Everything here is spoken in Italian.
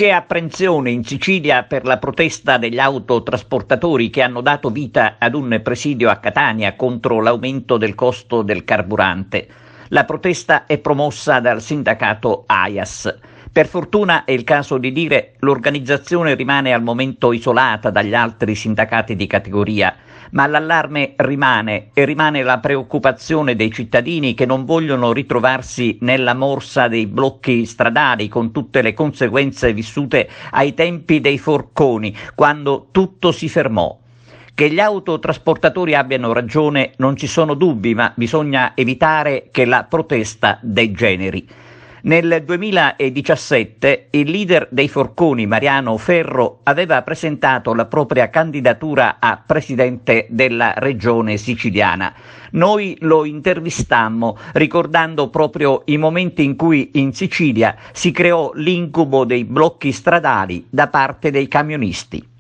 C'è apprensione in Sicilia per la protesta degli autotrasportatori che hanno dato vita ad un presidio a Catania contro l'aumento del costo del carburante. La protesta è promossa dal sindacato AIAS. Per fortuna, è il caso di dire, l'organizzazione rimane al momento isolata dagli altri sindacati di categoria, ma l'allarme rimane e rimane la preoccupazione dei cittadini che non vogliono ritrovarsi nella morsa dei blocchi stradali con tutte le conseguenze vissute ai tempi dei forconi, quando tutto si fermò. Che gli autotrasportatori abbiano ragione non ci sono dubbi, ma bisogna evitare che la protesta degeneri. Nel 2017 il leader dei forconi, Mariano Ferro, aveva presentato la propria candidatura a presidente della regione siciliana. Noi lo intervistammo ricordando proprio i momenti in cui in Sicilia si creò l'incubo dei blocchi stradali da parte dei camionisti.